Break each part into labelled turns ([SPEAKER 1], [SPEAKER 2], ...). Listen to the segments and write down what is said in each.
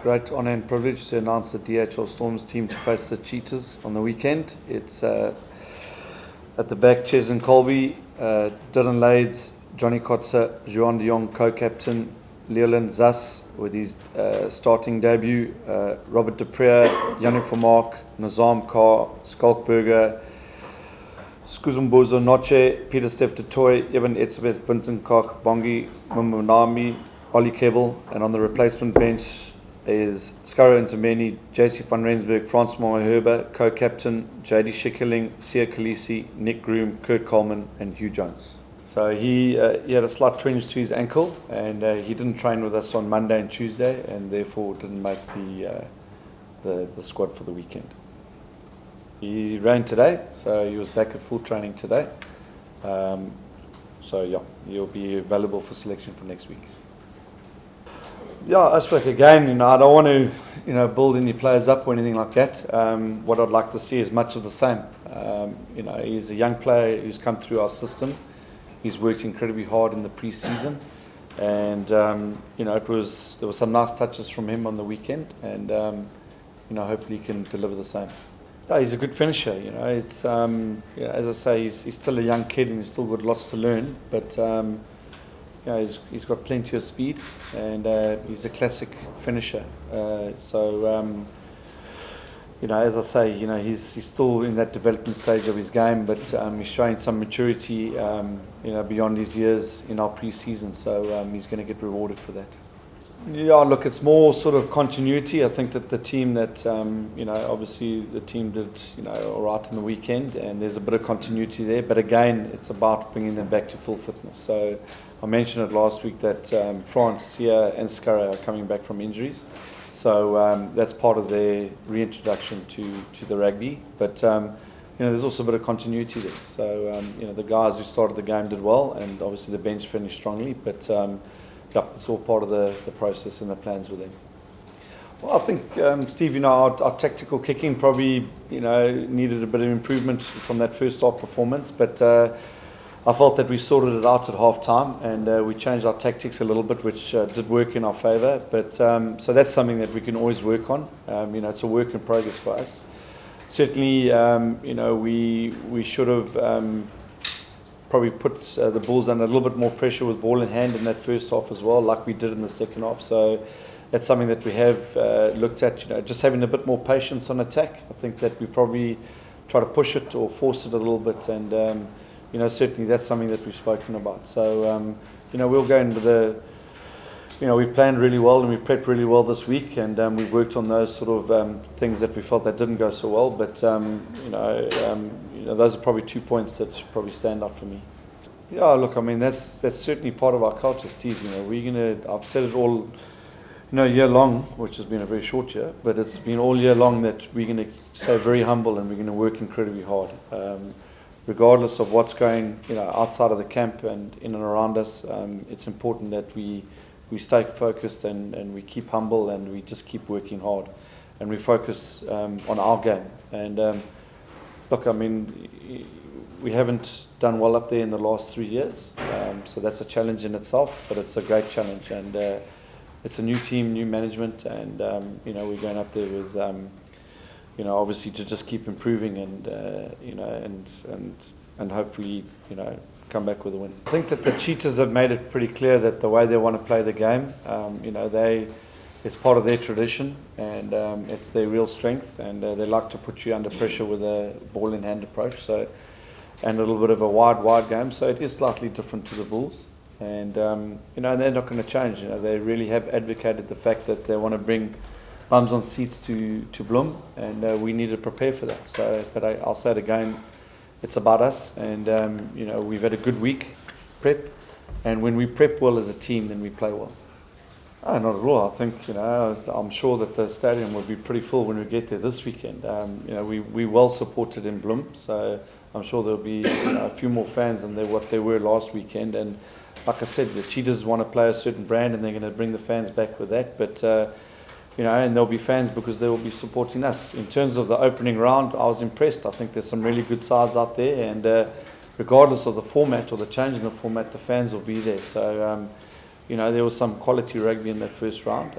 [SPEAKER 1] great honour and privilege to announce the DHL Storm's team to face the Cheetahs on the weekend. It's at the back, Ches and Colby, Dylan Lades, Johnny Kotze, Juan de Jong, co-captain, Leolin Zas with his starting debut, Robert de Preer, Yannick Vermaak, Nazam Carr, Skalkberger, Skuzumbuzo Noche, Peter Steph de Toy, Evan Etzebeth, Vincent Koch, Bongi Mumunami, Ollie Kebbel, and on the replacement bench is Skaro Ntameni, JC van Rensburg, Francois Herber, co-captain, JD Schikkeling, Sia Khaleesi, Nick Groom, Kurt Coleman, and Hugh Jones. So he had a slight twinge to his ankle, and he didn't train with us on Monday and Tuesday, and therefore didn't make the squad for the weekend. He ran today, so he was back at full training today. So yeah, he'll be available for selection for next week. Yeah, as for again, I don't want to, build any players up or anything like that. What I'd like to see is much of the same. He's a young player who's come through our system. He's worked incredibly hard in the pre-season, and there was some nice touches from him on the weekend, and hopefully he can deliver the same. Yeah, he's a good finisher. It's as I say, he's still a young kid and he's still got lots to learn, but. He's got plenty of speed, and he's a classic finisher. As I say, he's still in that development stage of his game, but he's showing some maturity, beyond his years in our pre-season. So he's going to get rewarded for that. Yeah, look, it's more sort of continuity. I think that the team that, obviously the team did, all right in the weekend, and there's a bit of continuity there. But again, it's about bringing them back to full fitness. So I mentioned it last week that France, Sia, and Skara are coming back from injuries. So that's part of their reintroduction to the rugby. But, there's also a bit of continuity there. So, the guys who started the game did well, and obviously the bench finished strongly. But, it's all part of the process and the plans with them. Well, I think, Steve, our tactical kicking probably, needed a bit of improvement from that first half performance. But I felt that we sorted it out at half time, and we changed our tactics a little bit, which did work in our favour. But so that's something that we can always work on. It's a work in progress for us. Certainly, we should have probably put the Bulls under a little bit more pressure with ball in hand in that first half as well, like we did in the second half. So that's something that we have looked at, just having a bit more patience on attack. I think that we probably try to push it or force it a little bit, and certainly that's something that we've spoken about. So we'll go into we've planned really well and we've prepped really well this week, and we've worked on those sort of things that we felt that didn't go so well. But those are probably 2 points that probably stand out for me. Yeah, look, that's certainly part of our culture, Steve. I've said it all, year long, which has been a very short year, but it's been all year long that we're going to stay very humble and we're going to work incredibly hard, regardless of what's going, outside of the camp and in and around us. It's important that we stay focused and we keep humble and we just keep working hard, and we focus on our game. And look, we haven't done well up there in the last 3 years, so that's a challenge in itself, but it's a great challenge, and it's a new team, new management, and we're going up there with obviously to just keep improving and hopefully come back with a win. I think that the Cheetahs have made it pretty clear that the way they want to play the game, it's part of their tradition, and it's their real strength, and they like to put you under pressure with a ball in hand approach, so, and a little bit of a wide game, so it is slightly different to the Bulls, and they're not going to change. They really have advocated the fact that they want to bring bums on seats to Bloem, and we need to prepare for that. So, but I'll say it again, it's about us, and we've had a good week prep, and when we prep well as a team, then we play well. Oh, not at all. I think, I'm sure that the stadium will be pretty full when we get there this weekend. We're well supported in Bloem, so I'm sure there'll be a few more fans than what there were last weekend. And like I said, the Cheetahs want to play a certain brand, and they're going to bring the fans back with that. But and there'll be fans because they will be supporting us. In terms of the opening round, I was impressed. I think there's some really good sides out there, and regardless of the format or the change in the format, the fans will be there. So you know, there was some quality rugby in that first round,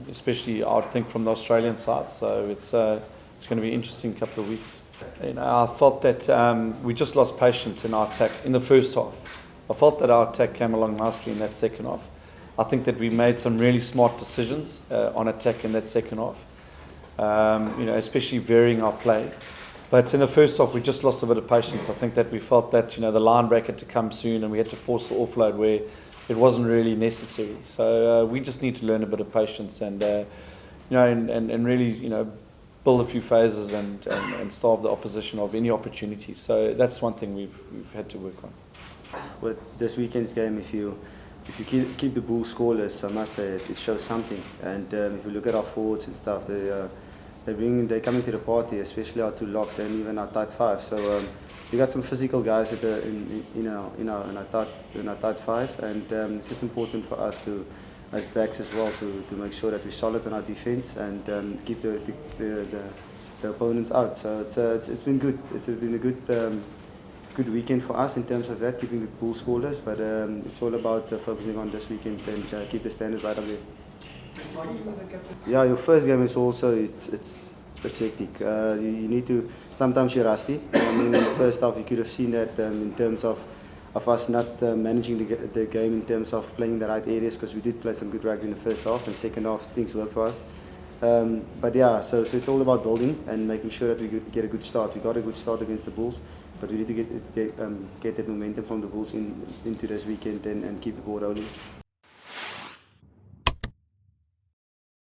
[SPEAKER 1] especially I would think from the Australian side. So it's going to be an interesting couple of weeks. You know, I thought that we just lost patience in our attack in the first half. I felt that our attack came along nicely in that second half. I think that we made some really smart decisions on attack in that second half. You know, especially varying our play. But in the first half, we just lost a bit of patience. I think that we felt that, you know, the line break had to come soon and we had to force the offload where it wasn't really necessary. So we just need to learn a bit of patience and, you know, and really, you know, build a few phases and starve the opposition of any opportunities. So that's one thing we've had to work on.
[SPEAKER 2] With this weekend's game, if you keep the Bulls scoreless, I must say it shows something. And if you look at our forwards and stuff, they're coming to the party, especially our two locks and even our tight five. So we got some physical guys in our tight five, and it's just important for us as backs as well to make sure that we're solid in our defense and keep the opponents out. So it's been good. It's been a good weekend for us in terms of that, keeping the Bulls scoreless. But it's all about focusing on this weekend and keep the standards right up there. Yeah, your first game is also it's hectic. You need to. Sometimes you're rusty. I mean, in the first half you could have seen that in terms of us not managing the game in terms of playing the right areas, because we did play some good rugby in the first half, and second half things worked for us. But yeah, so it's all about building and making sure that we get a good start. We got a good start against the Bulls, but we need to get that momentum from the Bulls into this weekend and keep the ball rolling.